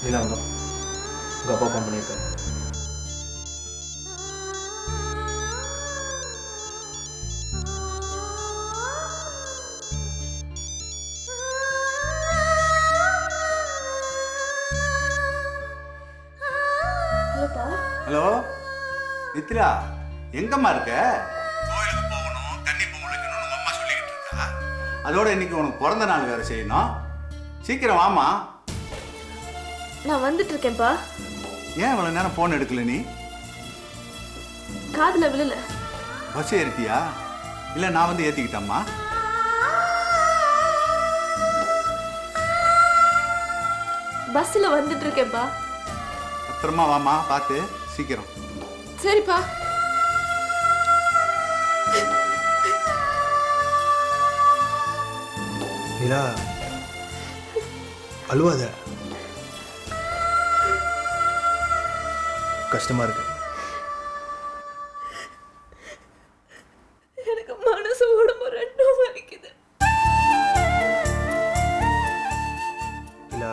நீலாங்கம் உங்கள் அப்பா ஃபோன் பண்ணியிருக்காரு. ஹலோ நித்ரா, எங்கம்மா இருக்க? கோயிலுக்கு போகணும், கன்னி பொங்கல் வைக்கணும்னு உங்க அம்மா சொல்லிக்கிட்டு இருக்கா. அதோட இன்னைக்கு உனக்கு பிறந்த நாள் வேற செய்யணும். சீக்கிரம் வாமா. நான் வந்துட்டு இருக்கேன்ப்பா. ஏன் இவ்வளவு நேரம் போன் எடுக்கல நீ? காதுல விழல. பஸ் ஏறிட்டியா? இல்ல நான் வந்து ஏத்திக்கிட்டேம்மா. பஸ்ல வந்துட்டு இருக்கேன்ப்பா. பத்திரமா வாமா, பார்த்து சீக்கிரம். சரிப்பா. நீலா அழுவாத. கஷ்டமா இருக்கு. எனக்கு மனசு உடம்பு ரெண்டும் வலிக்குது. நீலா,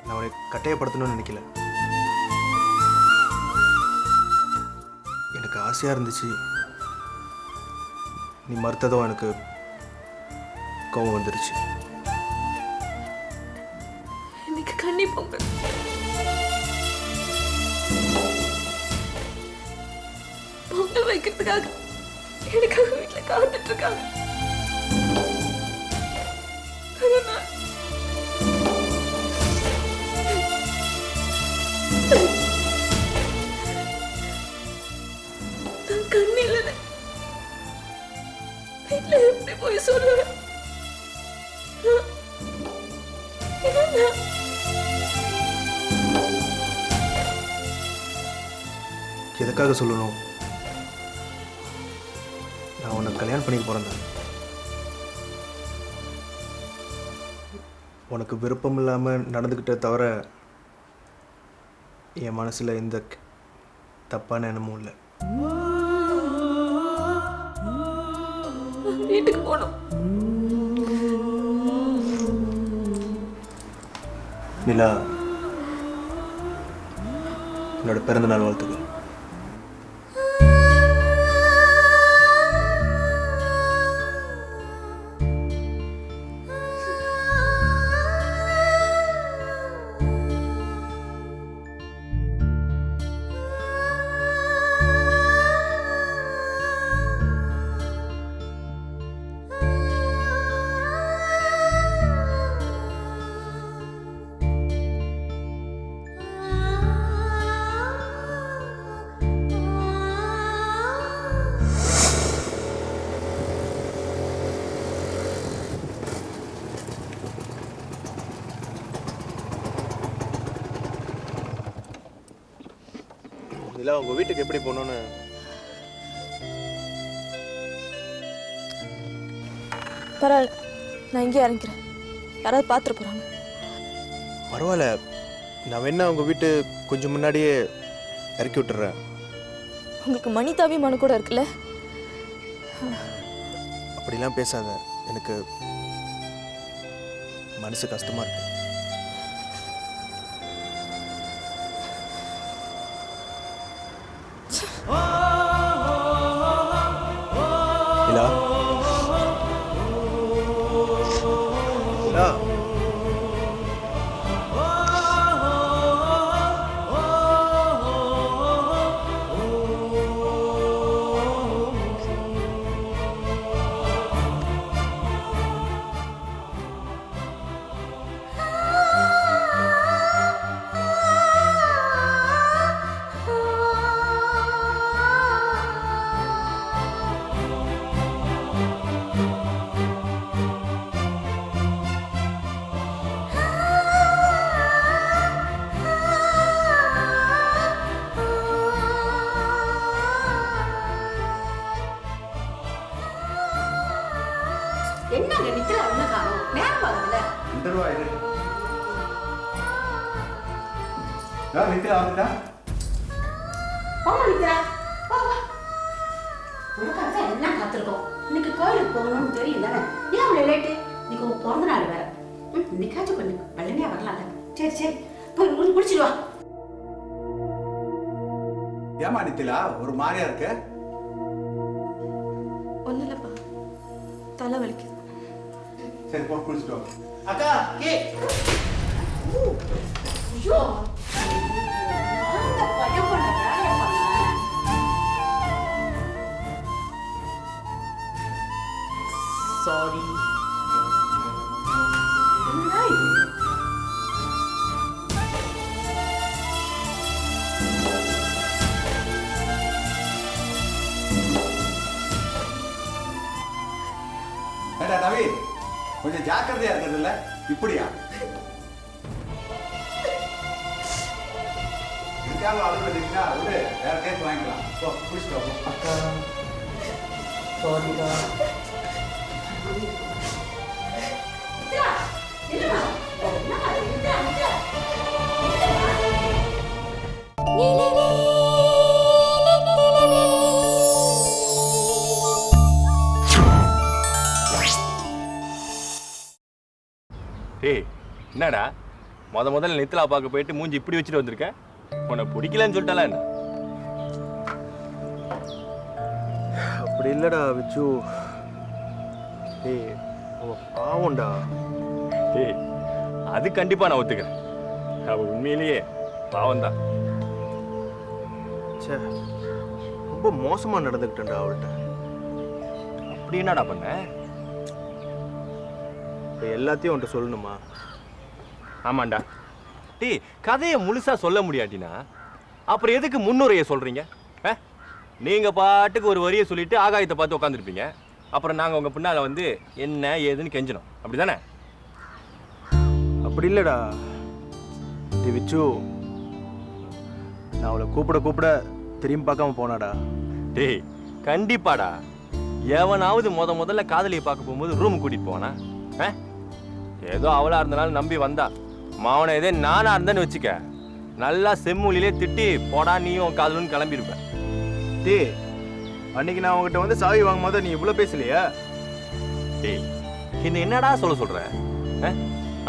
நான் உன்னை கட்டாயப்படுத்தணும்னு நினைக்கல. எனக்கு ஆசையாக இருந்துச்சு. நீ மறுத்ததும் எனக்கு கோவம் வந்துருச்சு. இன்னைக்கு கன்னி பொங்கல். பொங்கல் வைக்கிறதுக்காக எனக்காக வீட்டுல காத்துட்டு இருக்காங்க. நான் கண்ணில வீட்டுல எப்படி போய் சொல்லுவேன்? எதுக்காக சொல்லணும்? நான் உன்னை கல்யாணம் பண்ணிக்க போகிறேன். உனக்கு விருப்பம் இல்லாமல் நடந்துக்கிட்ட தவிர என் மனசில் எந்த தப்பான எண்ணமும் இல்லை. வீட்டுக்கு போகணும். நிலா, என்னோட பிறந்த நாள் வாழ்த்துக்கள். இல்லை, உங்கள் வீட்டுக்கு எப்படி போகணுன்னு? பரவாயில்ல, நான் இங்கே இறங்கிறேன். யாராவது பார்த்துட்டு போகிறாங்க. பரவாயில்ல, நான் வேணா உங்கள் வீட்டு கொஞ்சம் முன்னாடியே இறக்கி விட்டுறேன். உங்களுக்கு மனிதாபிமானம் கூட இருக்குல்ல? அப்படிலாம் பேசாத. எனக்கு மனசு கஷ்டமாக இருக்கு. நிலா, நிலா, என்னங்க நித்ரா ஒண்ணு காணோம்? நேரம் ஆகுதுல. இந்த ரூபா இது. நித்ரா வந்துட்டா? போமா நித்ரா, வா வா. உனக்காக தான் எல்லாம் காத்திருக்கோம். இன்னைக்கு கோயிலுக்கு போகணும்னு தெரியும் தானே? ஏன் அவ்வளோ லேட்டு? இன்னைக்கு உன் பிறந்த நாள் வேற. இன்னைக்காச்சும் கொஞ்சம் வெள்ளனையா வரலாம்ல. சரி சரி சரி போய் ஒன்று குடிச்சிட்டு வா. ஏமா நித்திலா ஒரு மாதிரியா இருக்க? ஒன்றும் இல்லைப்பா, தலை வலிக்குது. சரி போ குளிச்சுட்டு வா. அக்கா கே ஐயோ அந்த பையன் பண்ண வேலையை பண்ண. சாரி. என்னடா இது? ஏடா நவீன், கொஞ்சம் ஜாக்கிரதையா இருக்கிறது இல்ல? இப்படியா இதுக்காக அழுகுறீங்களா? விடு, வேற கேஸ் வாங்கிக்கலாம். போ குளிச்சுட்டு வா. அக்கா சாரிடா. நித்ரா, நில்லுமா. என்னம்மா இது? நித்ரா, நித்ரா. ஏய் என்னடா முதல்ல நித்லா பார்க்க போயிட்டு மூஞ்சி இப்படி வச்சுட்டு வந்திருக்க? உன்னை பிடிக்கலன்னு சொல்லிட்டாலா என்ன? அப்படி இல்லைடா விச்சு. ஏய் அவ பாவம்டா. ஏய் அது கண்டிப்பா நான் ஒத்துக்கிறேன். அவ உண்மையிலேயே பாவம்தான். ச்சே, ரொம்ப மோசமாக நடந்துக்கிட்டேன்டா அவள்கிட்ட. அப்படி என்னடா பண்ண? இப்போ எல்லாத்தையும் அவன்கிட்ட சொல்லணுமா? ஆமாண்டா. டேய் கதையை முழுசா சொல்ல முடியாட்டினா அப்புறம் எதுக்கு முன்னுரையை சொல்றீங்க? நீங்க பாட்டுக்கு ஒரு வரியை சொல்லிட்டு ஆகாயத்தை பார்த்து உட்காந்துருப்பீங்க. அப்புறம் நாங்கள் உங்க பின்னால வந்து என்ன ஏதுன்னு கெஞ்சணும், அப்படிதானே? அப்படி இல்லைடா விச்சு. நான் அவளை கூப்பிட திரும்பி பார்க்காம போனாடா. டேய் கண்டிப்பாடா. எவனாவது முதல்ல காதலியை பார்க்க போகும்போது ரூம் கூட்டிட்டு போனா? ஏதோ அவளா இருந்தனால நம்பி வந்தா. மாவனை இதே நானா இருந்தேன்னு வச்சுக்க, நல்லா செம்மொழியிலே திட்டி போடா நீயும் காதலுன்னு கிளம்பியிருப்பேன். டேய் அன்னைக்கு நான் உங்ககிட்ட வந்து சாவி வாங்கும் போது நீ இவ்வளோ பேசலையா? டேய் என்ன என்னடா சொல்ற?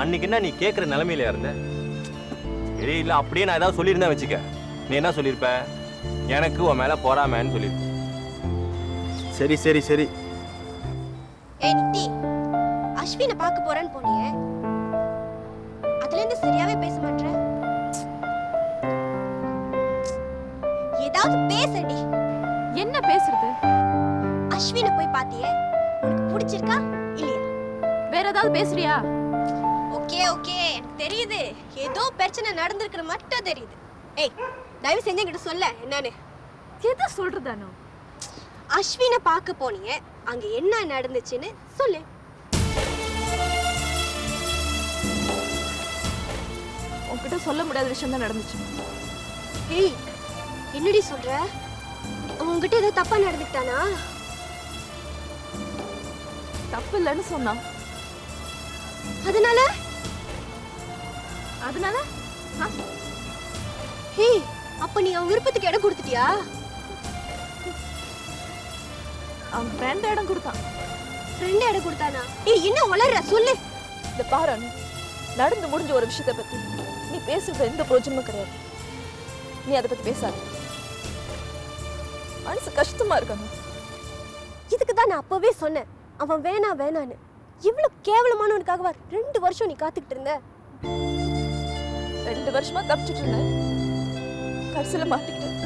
அன்னைக்கு என்ன நீ கேட்குற நிலைமையில இருந்த? சரி இல்லை அப்படியே நான் ஏதாவது சொல்லியிருந்தேன் வச்சுக்க, நீ என்ன சொல்லியிருப்ப? எனக்கு உன் மேலே போறாமேன்னு சொல்லியிருப்ப. சரி சரி சரி. ஏய் நித்தி, அஸ்வினை பார்க்க போறேன்னு போனியே, அதுல இருந்து சரியாவே பேச மாட்டற. ஏதாவது பேசடி. என்ன பேசுறது? அஸ்வினை போய் பாத்தியே, உனக்கு பிடிச்சிருக்கா இல்லையா? வேற ஏதாவது பேசுறியா? ஓகே ஓகே, எனக்கு தெரியுது ஏதோ பிரச்சனை நடந்திருக்கிற மட்டும் தெரியுது. ஏய் தயவு செஞ்சு என்கிட்ட சொல்ல என்னன்னு. எதை சொல்றதானோ? அஸ்வினை பார்க்க போனியே, அங்க என்ன நடந்துச்சுன்னு சொல்லு. உன்கிட்ட சொல்ல முடியாத விஷயம் தான் நடந்துச்சு. ஏய் என்னடி சொல்ற? உங்ககிட்ட ஏதோ தப்பா நடந்துக்கிட்டானா? தப்பு இல்லைன்னு சொன்னான். அதனால ஏய் அப்ப நீ அவன் விருப்பத்துக்கு இடம் கொடுத்துட்டியா? அவன் ஃப்ரெண்ட் இடம் கொடுத்தான். ஃப்ரெண்ட் இடம் கொடுத்தானா? ஏய் என்ன வளர்ற சொல்லு. இந்த பாரு, நடந்து முடிஞ்ச ஒரு விஷயத்தை பத்தி நீ பேசுறது எந்த பிரயோஜனமும் கிடையாது. நீ அதை பத்தி பேசாத. மனசு கஷ்டமா இருக்காங்க. இதுக்கு தான் நான் அப்பவே சொன்னேன் அவன் வேணான்னு. இவ்வளவு கேவலமானவனுக்காகவா 2 வருஷம் நீ காத்துக்கிட்டு இருந்த? 2 வருஷமா தப்பிச்சுட்டு இருந்தேன், கடைசியில மாட்டிக்கிட்டேன்.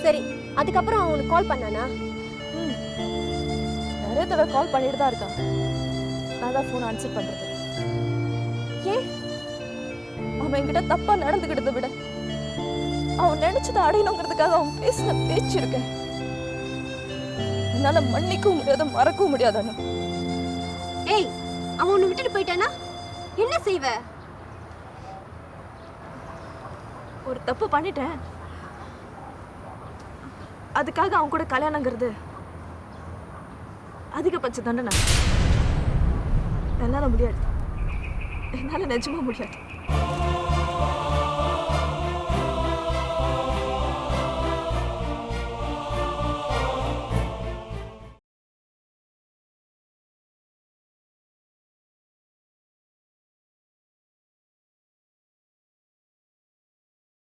சரி அதுக்கப்புறம் அவன் உனக்கு கால் பண்ணானா? நிறைய தடவை கால் பண்ணிட்டு தான் இருக்கான். நான் தான் ஃபோன் ஆன்சர் பண்றது. ஏன் அவன் என்கிட்ட தப்பா நடந்துக்கிட்டதை விட அவன் நினைச்சதை அடையணுங்கிறதுக்காக அவன் பேசின பேச்சு இருக்கேன், என்னால மன்னிக்கவும் முடியாது மறக்கவும் முடியாது. ஏய் அவன் உன்னை விட்டுட்டு போயிட்டானா என்ன செய்வ? ஒரு தப்பு பண்ணிட்டேன், அதுக்காக அவன் கூட கல்யாணங்கிறது அதிகபட்ச தண்டனை. என்னால முடியாது, என்னால நிஜமா முடியாது.